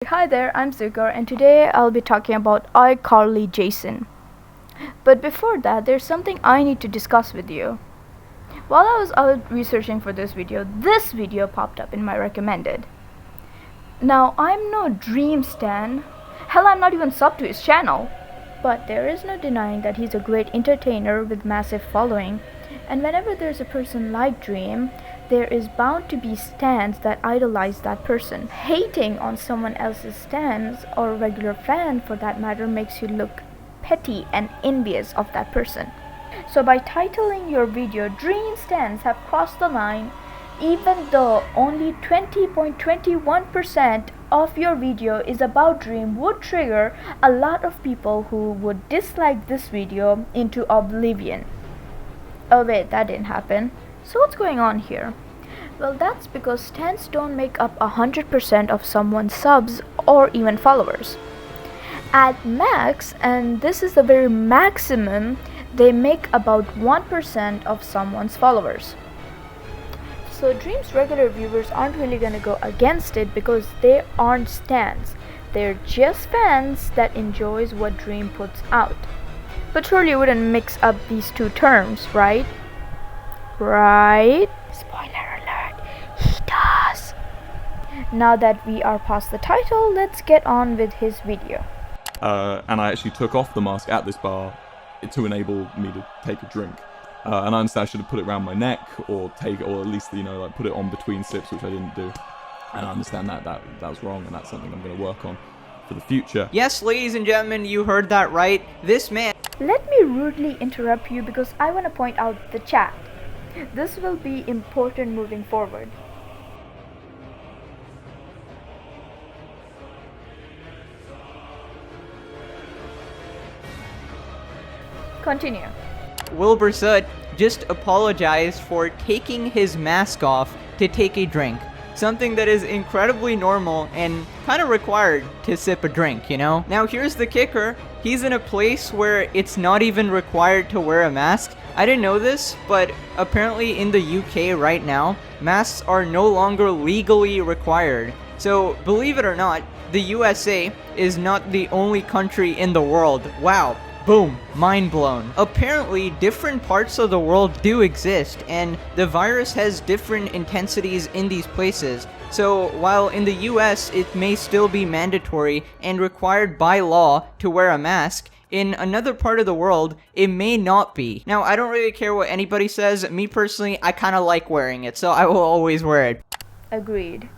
Hi there, I'm Zucker, and today I'll be talking about Carly Jason. But before that, there's something I need to discuss with you. While I was out researching for this video popped up in my recommended. Now, I'm no Dream stan. Hell, I'm not even sub to his channel. But there is no denying that he's a great entertainer with massive following. And whenever there's a person like Dream, there is bound to be stans that idolize that person. Hating on someone else's stans, or a regular fan for that matter, makes you look petty and envious of that person. So by titling your video Dream Stans Have Crossed the Line, even though only 20.21% of your video is about Dream, would trigger a lot of people who would dislike this video into oblivion. Oh wait, that didn't happen. So what's going on here? Well, that's because stans don't make up 100% of someone's subs or even followers. At max, and this is the very maximum, they make about 1% of someone's followers. So Dream's regular viewers aren't really gonna go against it because they aren't stans. They're just fans that enjoys what Dream puts out. But surely you wouldn't mix up these two terms, right? Right? Spoiler alert, he does. Now that we are past the title, let's get on with his video. And I actually took off the mask at this bar to enable me to take a drink. And I understand I should have put it around my neck or at least, like put it on between sips, which I didn't do. And I understand that was wrong, and that's something I'm going to work on for the future. Yes, ladies and gentlemen, you heard that right. This man... Let me rudely interrupt you because I want to point out the chat. This will be important moving forward. Continue. Wilbur Soot just apologized for taking his mask off to take a drink. Something that is incredibly normal and kind of required to sip a drink, you know? Now here's the kicker. He's in a place where it's not even required to wear a mask. I didn't know this, but apparently in the UK right now, masks are no longer legally required. So believe it or not, the USA is not the only country in the world. Wow. Boom, mind blown. Apparently, different parts of the world do exist, and the virus has different intensities in these places. So, while in the US it may still be mandatory and required by law to wear a mask, in another part of the world, it may not be. Now, I don't really care what anybody says. Me personally, I kind of like wearing it, so I will always wear it. Agreed.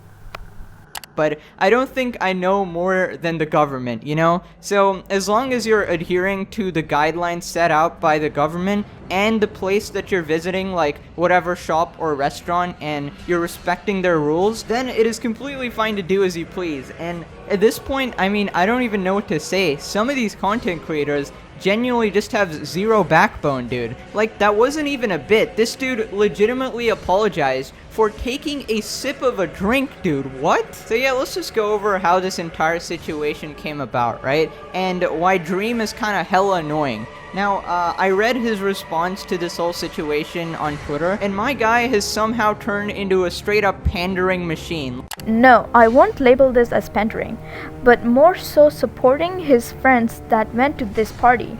But I don't think I know more than the government, you know? So, as long as you're adhering to the guidelines set out by the government and the place that you're visiting, like whatever shop or restaurant, and you're respecting their rules, then it is completely fine to do as you please. And at this point, I mean, I don't even know what to say. Some of these content creators genuinely just have zero backbone, dude. Like, that wasn't even a bit. This dude legitimately apologized for taking a sip of a drink, dude. What? So yeah, let's just go over how this entire situation came about, right? And why Dream is kind of hella annoying. Now, I read his response to this whole situation on Twitter, and my guy has somehow turned into a straight-up pandering machine. No, I won't label this as pandering, but more so supporting his friends that went to this party.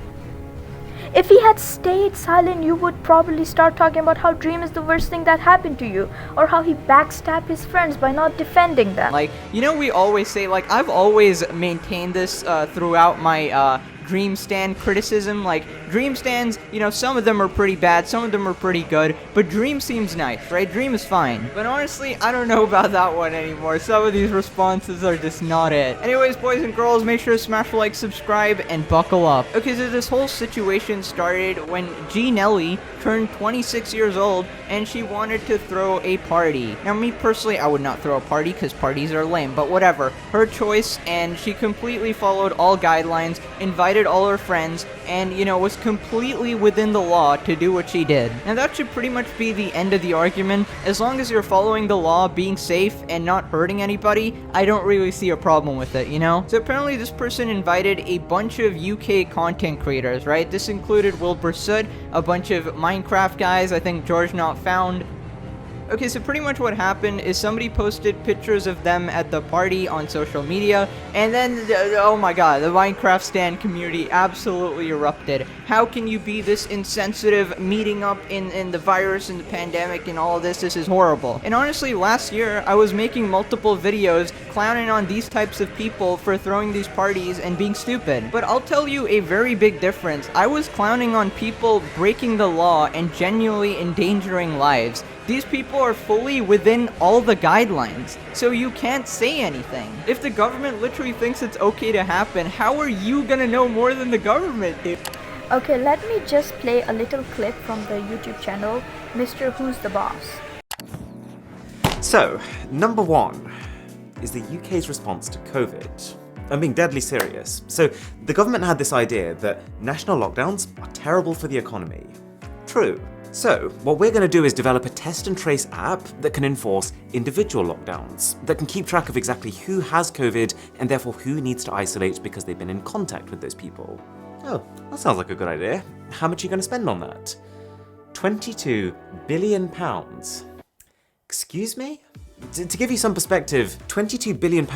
If he had stayed silent, you would probably start talking about how Dream is the worst thing that happened to you, or how he backstabbed his friends by not defending them. Like, you know, we always say, like, I've always maintained this throughout my Dream Stan criticism. Like, Dream Stans, you know, some of them are pretty bad, some of them are pretty good, but Dream seems nice, right? Dream is fine. But honestly, I don't know about that one anymore. Some of these responses are just not it. Anyways, boys and girls, make sure to smash the like, subscribe, and buckle up. Okay, so this whole situation started when G. Nelly turned 26 years old, and she wanted to throw a party. Now, me personally, I would not throw a party, because parties are lame, but whatever. Her choice, and she completely followed all guidelines, invited all her friends, and, you know, was completely within the law to do what she did. Now, that should pretty much be the end of the argument. As long as you're following the law, being safe, and not hurting anybody, I don't really see a problem with it, you know? So apparently this person invited a bunch of UK content creators, right? This included Wilbur Soot, a bunch of Minecraft guys, I think George Not Found, Okay, so pretty much what happened is somebody posted pictures of them at the party on social media, and then, oh my god, the Minecraft stan community absolutely erupted. How can you be this insensitive, meeting up in the virus and the pandemic and all of this? This is horrible. And honestly, last year, I was making multiple videos clowning on these types of people for throwing these parties and being stupid. But I'll tell you a very big difference. I was clowning on people breaking the law and genuinely endangering lives. These people are fully within all the guidelines, so you can't say anything. If the government literally thinks it's okay to happen, how are you gonna know more than the government, dude? Okay, let me just play a little clip from the YouTube channel, Mr. Who's the Boss. So, number one is the UK's response to COVID. I'm being deadly serious. So, the government had this idea that national lockdowns are terrible for the economy. True. So, what we're going to do is develop a test and trace app that can enforce individual lockdowns, that can keep track of exactly who has COVID and therefore who needs to isolate because they've been in contact with those people. Oh, that sounds like a good idea. How much are you going to spend on that? £22 billion. Excuse me? To give you some perspective, £22 billion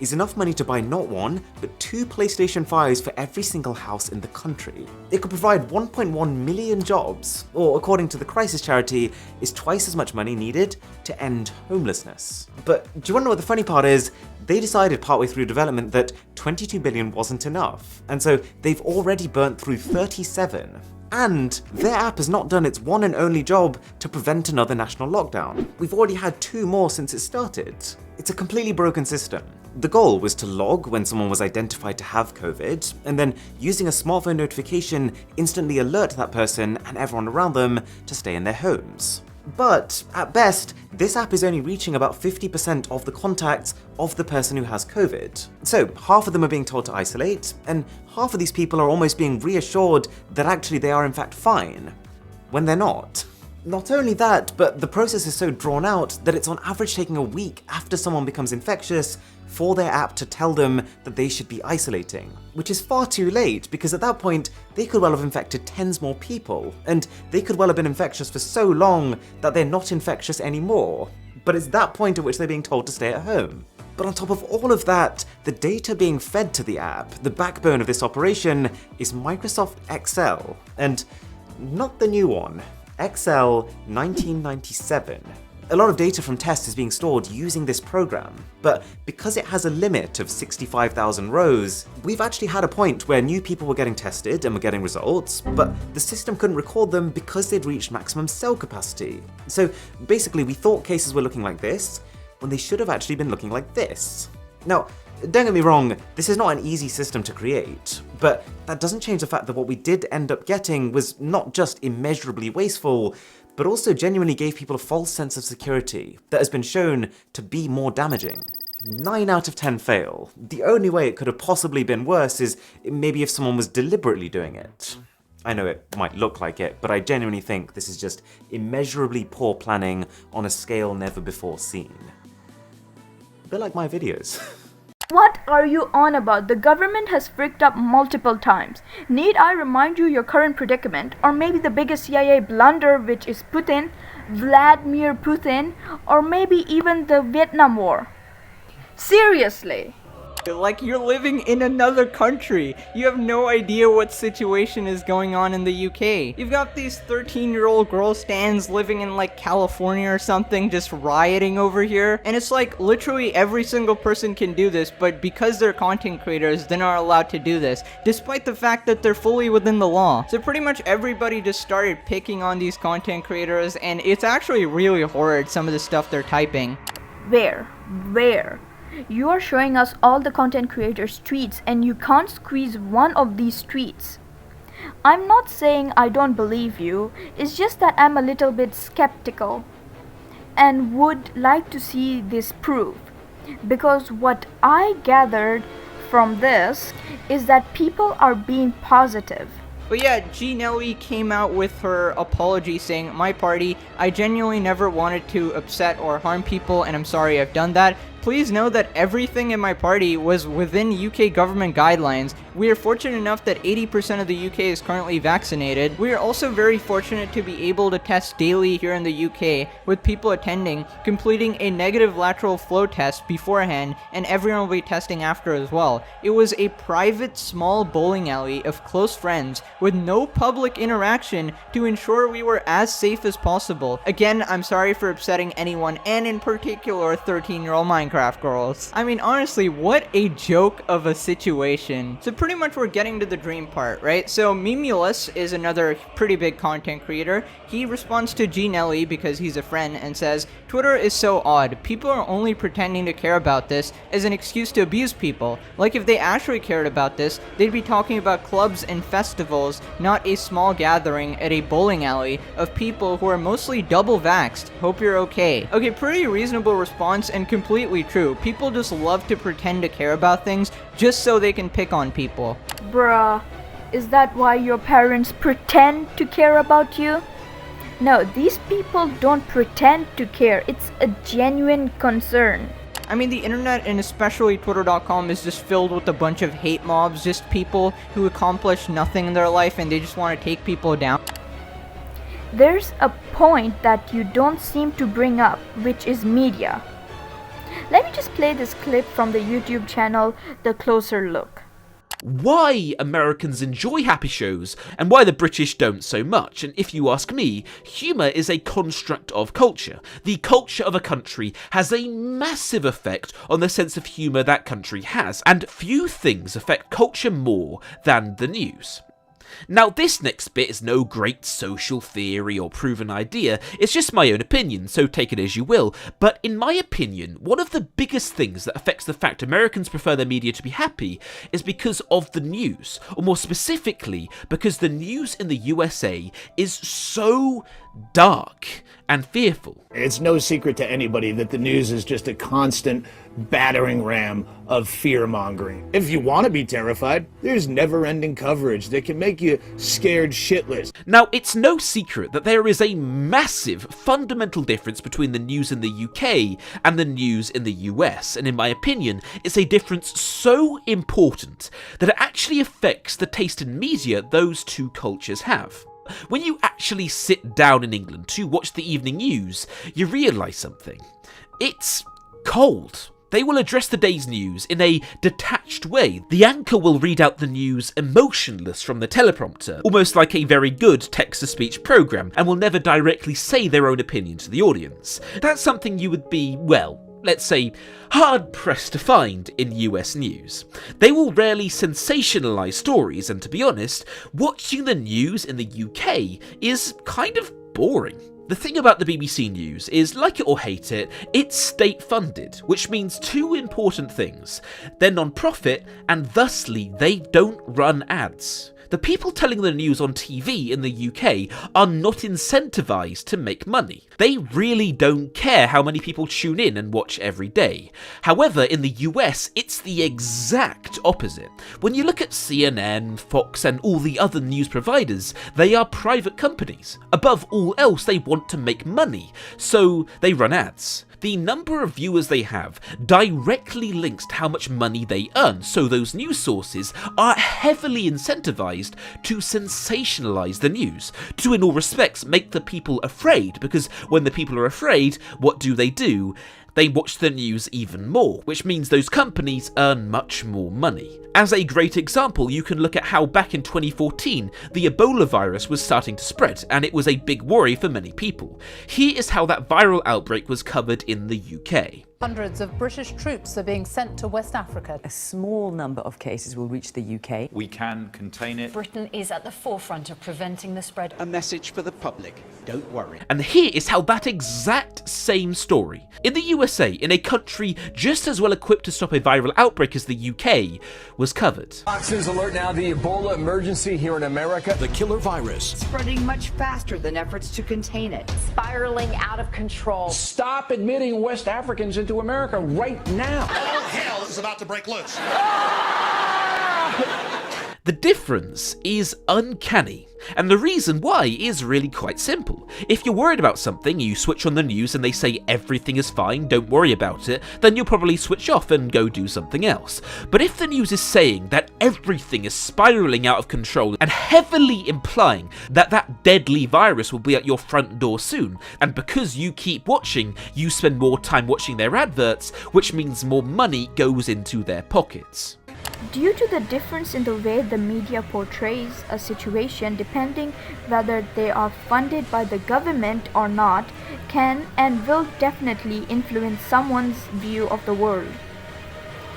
is enough money to buy not one, but 2 PlayStation 5s for every single house in the country. It could provide 1.1 million jobs, or according to the crisis charity, is twice as much money needed to end homelessness. But do you want to know what the funny part is? They decided partway through development that 22 billion wasn't enough, and so they've already burnt through 37. And their app has not done its one and only job to prevent another national lockdown. We've already had 2 more since it started. It's a completely broken system. The goal was to log when someone was identified to have COVID, and then using a smartphone notification, instantly alert that person and everyone around them to stay in their homes. But, at best, this app is only reaching about 50% of the contacts of the person who has COVID. So, half of them are being told to isolate, and half of these people are almost being reassured that actually they are in fact fine, when they're not. Not only that, but the process is so drawn out that it's on average taking a week after someone becomes infectious for their app to tell them that they should be isolating, which is far too late because at that point they could well have infected tens more people, and they could well have been infectious for so long that they're not infectious anymore. But it's that point at which they're being told to stay at home. But on top of all of that, the data being fed to the app, the backbone of this operation, is Microsoft Excel, and not the new one. Excel 1997. A lot of data from tests is being stored using this program, but because it has a limit of 65,000 rows, we've actually had a point where new people were getting tested and were getting results, but the system couldn't record them because they'd reached maximum cell capacity. So basically we thought cases were looking like this, when they should have actually been looking like this. Now, don't get me wrong, this is not an easy system to create, but that doesn't change the fact that what we did end up getting was not just immeasurably wasteful, but also genuinely gave people a false sense of security that has been shown to be more damaging. 9 out of 10 fail. The only way it could have possibly been worse is maybe if someone was deliberately doing it. I know it might look like it, but I genuinely think this is just immeasurably poor planning on a scale never before seen. A bit like my videos. What are you on about? The government has freaked up multiple times. Need I remind you your current predicament? Or maybe the biggest CIA blunder, which is Putin, Vladimir Putin, or maybe even the Vietnam War? Seriously. Like, you're living in another country. You have no idea what situation is going on in the UK. You've got these 13-year-old girl stans living in like California or something, just rioting over here. And it's like literally every single person can do this, but because they're content creators, they're not allowed to do this, despite the fact that they're fully within the law. So pretty much everybody just started picking on these content creators, and it's actually really horrid, some of the stuff they're typing. Where? You are showing us all the content creators' tweets and you can't squeeze one of these tweets. I'm not saying I don't believe you, it's just that I'm a little bit skeptical and would like to see this proof. Because what I gathered from this is that people are being positive. But yeah, G. Nelly came out with her apology saying, "My party, I genuinely never wanted to upset or harm people, and I'm sorry I've done that. Please know that everything in my party was within UK government guidelines. We are fortunate enough that 80% of the UK is currently vaccinated. We are also very fortunate to be able to test daily here in the UK, with people attending, completing a negative lateral flow test beforehand, and everyone will be testing after as well. It was a private, small bowling alley of close friends with no public interaction to ensure we were as safe as possible. Again, I'm sorry for upsetting anyone, and in particular 13-year-old Minecraft girls. I mean, honestly, what a joke of a situation. So pretty much we're getting to the dream part, right? So Memulus is another pretty big content creator. He responds to G Nelly because he's a friend and says, "Twitter is so odd. People are only pretending to care about this as an excuse to abuse people. Like if they actually cared about this, they'd be talking about clubs and festivals, not a small gathering at a bowling alley of people who are mostly double vaxxed. Hope you're okay." Okay, pretty reasonable response and completely true. People just love to pretend to care about things just so they can pick on people. Bruh, is that why your parents pretend to care about you? No, these people don't pretend to care. It's a genuine concern. I mean, the internet, and especially Twitter.com, is just filled with a bunch of hate mobs, just people who accomplish nothing in their life and they just want to take people down. There's a point that you don't seem to bring up, which is media. Let me just play this clip from the YouTube channel, The Closer Look. Why Americans enjoy happy shows and why the British don't so much. And if you ask me, humour is a construct of culture. The culture of a country has a massive effect on the sense of humour that country has, and few things affect culture more than the news. Now, this next bit is no great social theory or proven idea, it's just my own opinion, so take it as you will, but in my opinion, one of the biggest things that affects the fact Americans prefer their media to be happy is because of the news, or more specifically, because the news in the USA is so dark and fearful. It's no secret to anybody that the news is just a constant battering ram of fear-mongering. If you want to be terrified, there's never-ending coverage that can make you scared shitless. Now, it's no secret that there is a massive fundamental difference between the news in the UK and the news in the US, and in my opinion, it's a difference so important that it actually affects the taste in media those two cultures have. When you actually sit down in England to watch the evening news, you realise something. It's cold. They will address the day's news in a detached way. The anchor will read out the news emotionless from the teleprompter, almost like a very good text-to-speech programme, and will never directly say their own opinion to the audience. That's something you would be, well, let's say, hard-pressed to find in US news. They will rarely sensationalise stories, and to be honest, watching the news in the UK is kind of boring. The thing about the BBC News is, like it or hate it, it's state-funded, which means two important things. They're non-profit, and thusly they don't run ads. The people telling the news on TV in the UK are not incentivised to make money. They really don't care how many people tune in and watch every day. However, in the US, it's the exact opposite. When you look at CNN, Fox, and all the other news providers, they are private companies. Above all else, they want to make money, so they run ads. The number of viewers they have directly links to how much money they earn, so those news sources are heavily incentivized to sensationalize the news, to in all respects make the people afraid, because when the people are afraid, what do? They watch the news even more, which means those companies earn much more money. As a great example, you can look at how back in 2014, the Ebola virus was starting to spread, and it was a big worry for many people. Here is how that viral outbreak was covered in the UK. Hundreds of British troops are being sent to West Africa. A small number of cases will reach the UK. We can contain it. Britain is at the forefront of preventing the spread. A message for the public. Don't worry. And here is how that exact same story, in the USA, in a country just as well equipped to stop a viral outbreak as the UK, was covered. Fox News alert now, the Ebola emergency here in America. The killer virus. Spreading much faster than efforts to contain it. Spiraling out of control. Stop admitting West Africans into America right now. All hell is about to break loose. The difference is uncanny, and the reason why is really quite simple. If you're worried about something, you switch on the news and they say everything is fine, don't worry about it, then you'll probably switch off and go do something else. But if the news is saying that everything is spiraling out of control and heavily implying that that deadly virus will be at your front door soon, and because you keep watching, you spend more time watching their adverts, which means more money goes into their pockets. Due to the difference in the way the media portrays a situation, depending whether they are funded by the government or not, can and will definitely influence someone's view of the world.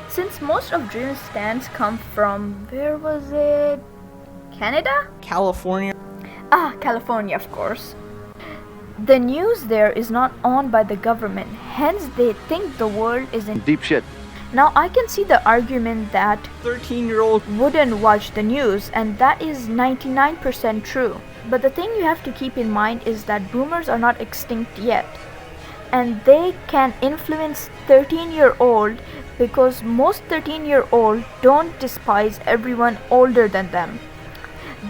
Since most of Dream's stands come from, where was it? Canada? California. California, of course. The news there is not owned by the government, hence they think the world is in deep shit. Now I can see the argument that 13-year-old wouldn't watch the news, and that is 99% true. But the thing you have to keep in mind is that boomers are not extinct yet, and they can influence 13-year-old because most 13-year-old don't despise everyone older than them.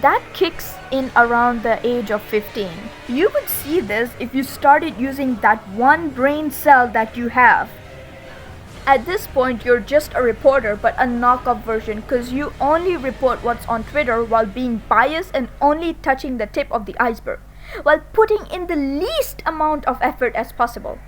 That kicks in around the age of 15. You would see this if you started using that one brain cell that you have. At this point, you're just a reporter, but a knockoff version, because you only report what's on Twitter while being biased and only touching the tip of the iceberg, while putting in the least amount of effort as possible.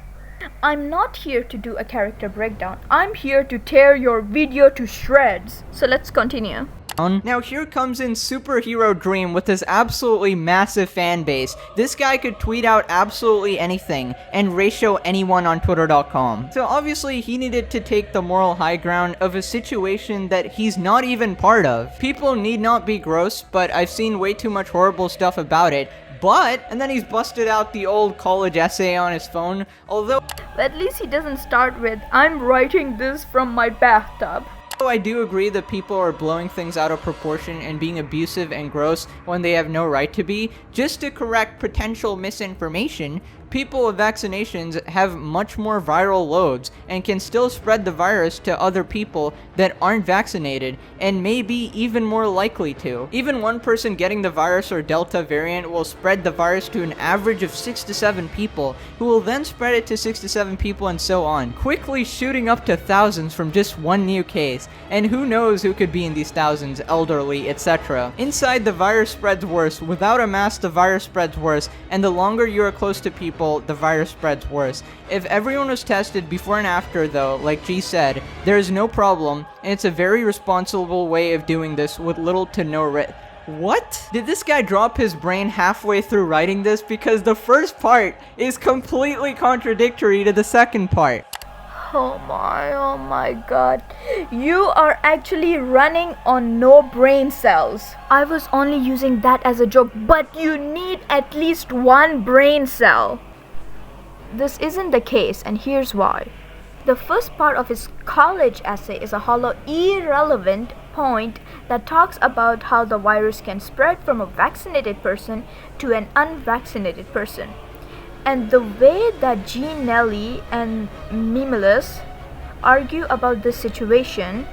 I'm not here to do a character breakdown. I'm here to tear your video to shreds. So let's continue. Now here comes in Superhero Dream with his absolutely massive fan base. This guy could tweet out absolutely anything and ratio anyone on Twitter.com. So obviously he needed to take the moral high ground of a situation that he's not even part of. People need not be gross, but I've seen way too much horrible stuff about it. But, and then he's busted out the old college essay on his phone, although at least he doesn't start with, I'm writing this from my bathtub. I do agree that people are blowing things out of proportion and being abusive and gross when they have no right to be. Just to correct potential misinformation, people with vaccinations have much more viral loads and can still spread the virus to other people that aren't vaccinated and may be even more likely to. Even one person getting the virus or Delta variant will spread the virus to an average of 6 to 7 people, who will then spread it to 6 to 7 people and so on, quickly shooting up to thousands from just one new case, and who knows who could be in these thousands, elderly, etc. Inside, the virus spreads worse. Without a mask, the virus spreads worse, and the longer you are close to people, the virus spreads worse. If everyone was tested before and after, though, like G said, there is no problem, and it's a very responsible way of doing this with little to no risk. What? Did this guy drop his brain halfway through writing this? Because the first part is completely contradictory to the second part. Oh my god. You are actually running on no brain cells. I was only using that as a joke, but you need at least one brain cell. This isn't the case, and here's why. The first part of his college essay is a hollow, irrelevant point that talks about how the virus can spread from a vaccinated person to an unvaccinated person. And the way that Gene Nelly and Mimulus argue about this situation,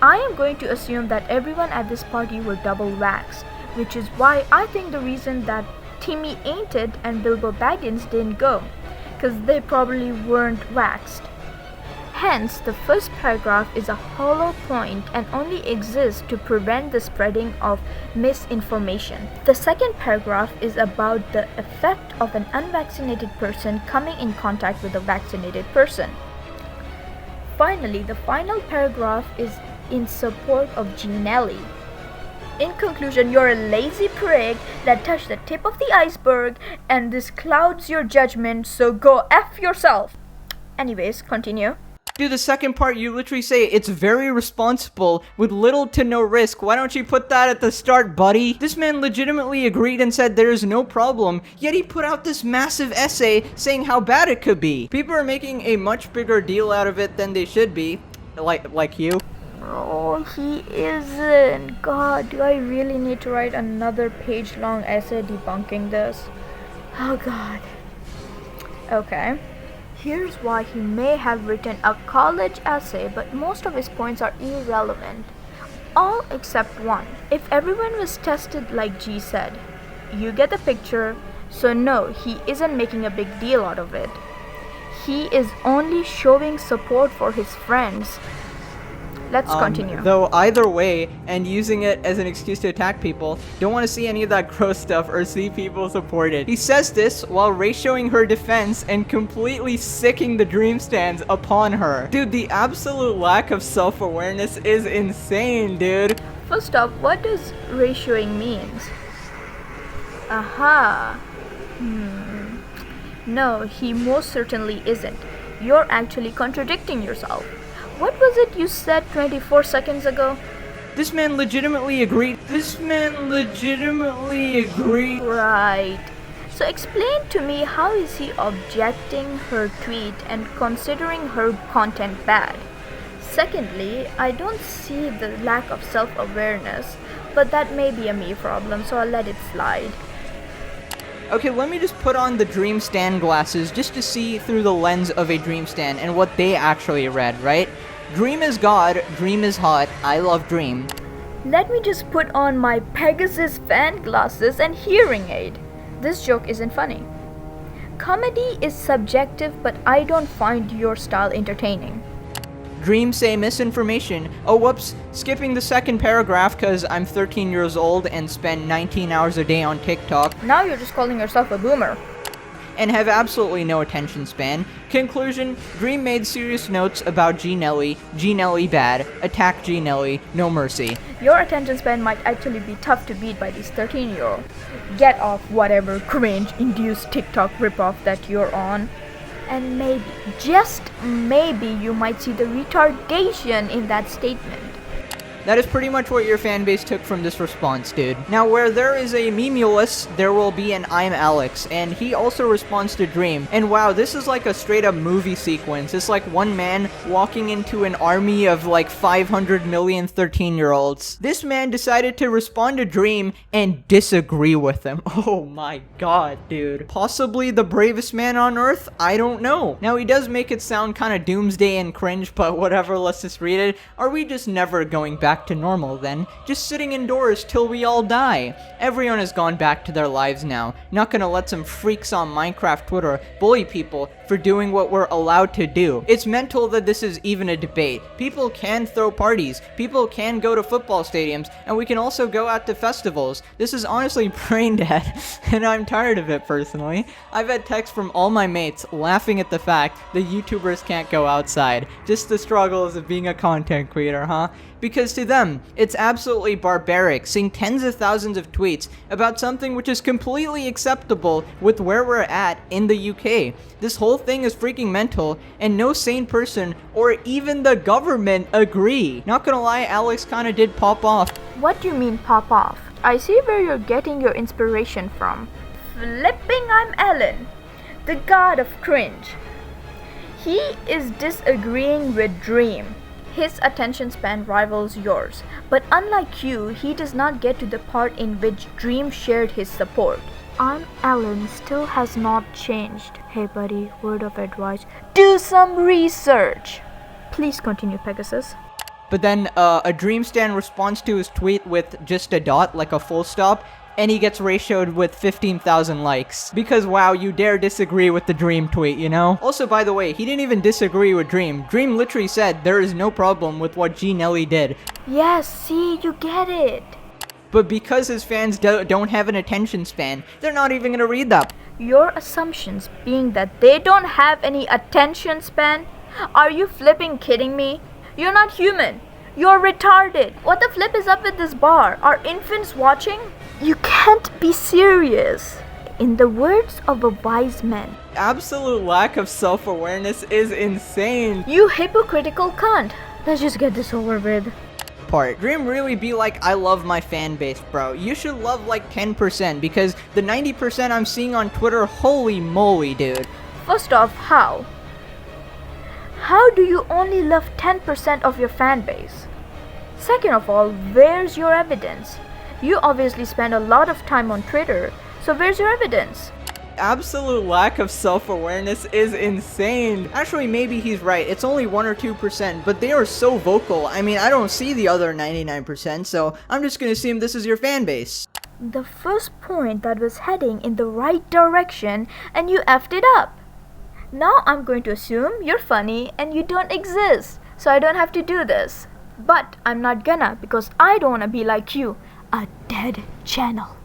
I am going to assume that everyone at this party were double vaxxed, which is why I think the reason that Timmy Ain't It and Bilbo Baggins didn't go, because they probably weren't vaxxed. Hence, the first paragraph is a hollow point and only exists to prevent the spreading of misinformation. The second paragraph is about the effect of an unvaccinated person coming in contact with a vaccinated person. Finally, the final paragraph is in support of Ginelli. In conclusion, you're a lazy prig that touched the tip of the iceberg, and this clouds your judgment, so go F yourself. Anyways, continue. Dude, the second part, you literally say it's very responsible with little to no risk. Why don't you put that at the start, buddy? This man legitimately agreed and said there is no problem, yet he put out this massive essay saying how bad it could be. People are making a much bigger deal out of it than they should be. Like you. Oh, he isn't. God, do I really need to write another page-long essay debunking this? Oh, God. Okay. Here's why he may have written a college essay, but most of his points are irrelevant. All except one. If everyone was tested like G said, you get the picture, so no, he isn't making a big deal out of it. He is only showing support for his friends. Let's continue. Though either way, and using it as an excuse to attack people, don't want to see any of that gross stuff or see people support it. He says this while ratioing her defense and completely sicking the dream stands upon her. Dude, the absolute lack of self-awareness is insane, dude. First off, what does ratioing means? Aha. No, he most certainly isn't. You're actually contradicting yourself. What was it you said 24 seconds ago? This man legitimately agreed. Right. So explain to me, how is he objecting her tweet and considering her content bad? Secondly, I don't see the lack of self-awareness, but that may be a me problem, so I'll let it slide. Okay, let me just put on the dream stand glasses just to see through the lens of a dream stand and what they actually read, right? Dream is God, dream is hot, I love dream. Let me just put on my Pegasus fan glasses and hearing aid. This joke isn't funny. Comedy is subjective, but I don't find your style entertaining. Dreams say misinformation. Oh, whoops. Skipping the second paragraph because I'm 13 years old and spend 19 hours a day on TikTok. Now you're just calling yourself a boomer. And have absolutely no attention span. Conclusion, Dream made serious notes about G Nelly bad, attack G Nelly, no mercy. Your attention span might actually be tough to beat by these 13-year-olds. Get off whatever cringe-induced TikTok ripoff that you're on. And maybe, just maybe, you might see the retardation in that statement. That is pretty much what your fanbase took from this response, dude. Now, where there is a Memulus, there will be an I'm Alex, and he also responds to Dream. And wow, this is like a straight-up movie sequence. It's like one man walking into an army of like 500 million 13-year-olds. This man decided to respond to Dream and disagree with him. Oh my god, dude. Possibly the bravest man on earth? I don't know. Now, he does make it sound kind of doomsday and cringe, but whatever, let's just read it. Are we just never going back to normal then? Just sitting indoors till we all die? Everyone has gone back to their lives now. Not gonna let some freaks on Minecraft Twitter bully people for doing what we're allowed to do. It's mental that this is even a debate. People can throw parties, people can go to football stadiums, and we can also go out to festivals. This is honestly brain dead, and I'm tired of it personally. I've had texts from all my mates laughing at the fact that YouTubers can't go outside. Just the struggles of being a content creator, huh? Because to them, it's absolutely barbaric seeing tens of thousands of tweets about something which is completely acceptable with where we're at in the UK. This whole thing is freaking mental, and no sane person or even the government agree. Not gonna lie, Alex kinda did pop off. What do you mean pop off? I see where you're getting your inspiration from. Flipping I'm Ellen, the god of cringe. He is disagreeing with Dream. His attention span rivals yours, but unlike you, he does not get to the part in which Dream shared his support. I'm Ellen still has not changed. Hey buddy, word of advice, do some research. Please continue, Pegasus. But then a Dream stan responds to his tweet with just a dot, like a full stop, and he gets ratioed with 15,000 likes. Because wow, you dare disagree with the Dream tweet, you know? Also, by the way, he didn't even disagree with Dream. Dream literally said there is no problem with what G Nelly did. Yes, see, you get it. But because his fans don't have an attention span, they're not even gonna read that. Your assumptions being that they don't have any attention span? Are you flipping kidding me? You're not human. You're retarded. What the flip is up with this bar? Are infants watching? You can't be serious. In the words of a wise man, absolute lack of self-awareness is insane. You hypocritical cunt. Let's just get this over with. Dream really be like, I love my fan base, bro. You should love like 10% because the 90% I'm seeing on Twitter, holy moly, dude. First off, how? How do you only love 10% of your fan base? Second of all, where's your evidence? You obviously spend a lot of time on Twitter, so where's your evidence? Absolute lack of self-awareness is insane. Actually, maybe he's right. It's only 1 or 2%, but they are so vocal. I mean, I don't see the other 99%, so I'm just gonna assume this is your fan base. The first point that was heading in the right direction and you effed it up. Now I'm going to assume you're funny and you don't exist, so I don't have to do this. But I'm not gonna, because I don't wanna be like you, a dead channel.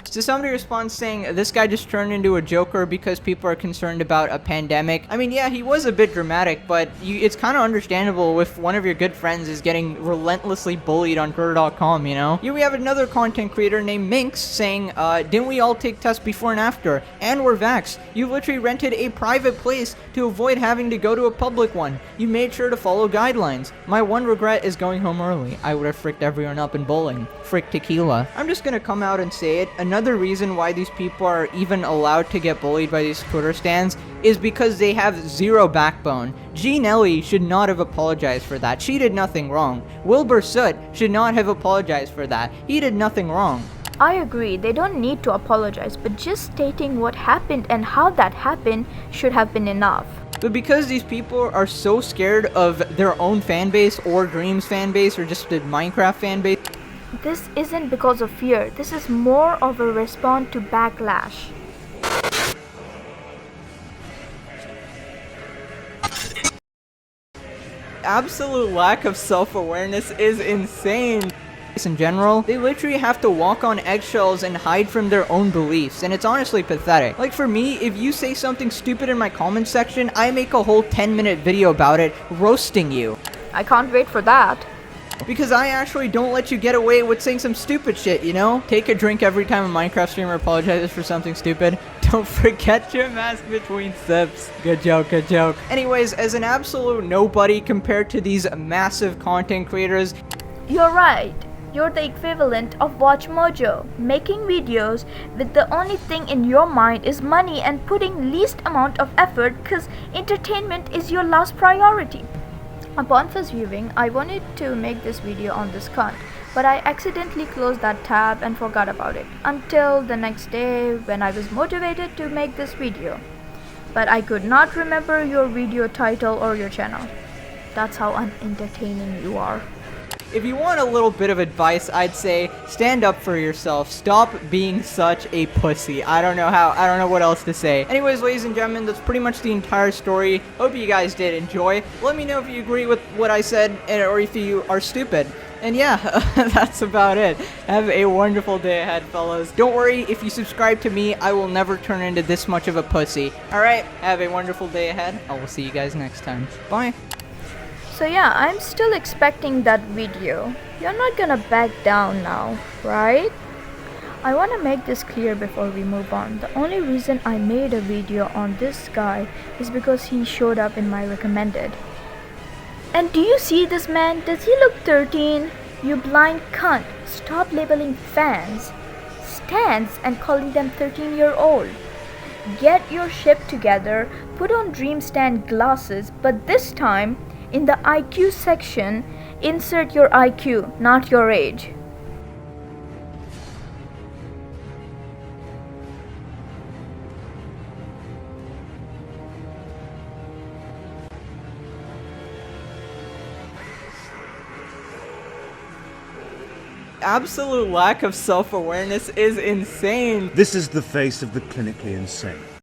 So somebody responds saying, this guy just turned into a joker because people are concerned about a pandemic. I mean, yeah, he was a bit dramatic, but it's kind of understandable if one of your good friends is getting relentlessly bullied on Twitter.com, you know? Here we have another content creator named Minx saying, didn't we all take tests before and after? And we're vaxxed. You literally rented a private place to avoid having to go to a public one. You made sure to follow guidelines. My one regret is going home early. I would have fricked everyone up in bowling. Frick tequila. I'm just gonna come out and say it. Another reason why these people are even allowed to get bullied by these Twitter stans is because they have zero backbone. G. Nelly should not have apologized for that. She did nothing wrong. Wilbur Soot should not have apologized for that. He did nothing wrong. I agree, they don't need to apologize, but just stating what happened and how that happened should have been enough. But because these people are so scared of their own fan base or Dream's fan base or just the Minecraft fan base, this isn't because of fear, this is more of a response to backlash. absolute lack of self-awareness is insane. In general, they literally have to walk on eggshells and hide from their own beliefs, and it's honestly pathetic. Like for me, if you say something stupid in my comment section, I make a whole 10-minute video about it, roasting you. I can't wait for that. Because I actually don't let you get away with saying some stupid shit, you know? Take a drink every time a Minecraft streamer apologizes for something stupid. Don't forget your mask between sips. Good joke, good joke. Anyways, as an absolute nobody compared to these massive content creators, you're right. You're the equivalent of Watch Mojo, making videos with the only thing in your mind is money and putting least amount of effort because entertainment is your last priority. Upon first viewing, I wanted to make this video on this cunt, but I accidentally closed that tab and forgot about it until the next day when I was motivated to make this video. But I could not remember your video title or your channel. That's how unentertaining you are. If you want a little bit of advice, I'd say stand up for yourself. Stop being such a pussy. I don't know what else to say. Anyways, ladies and gentlemen, that's pretty much the entire story. Hope you guys did enjoy. Let me know if you agree with what I said or if you are stupid. And yeah, that's about it. Have a wonderful day ahead, fellas. Don't worry, if you subscribe to me, I will never turn into this much of a pussy. Alright, have a wonderful day ahead. I will see you guys next time. Bye. So yeah, I'm still expecting that video. You're not gonna back down now, right? I wanna make this clear before we move on. The only reason I made a video on this guy is because he showed up in my recommended. And do you see this man? Does he look 13? You blind cunt. Stop labeling fans stans and calling them 13-year-old. Get your shit together, put on Dreamstand glasses, but this time, in the IQ section, insert your IQ, not your age. Absolute lack of self-awareness is insane. This is the face of the clinically insane.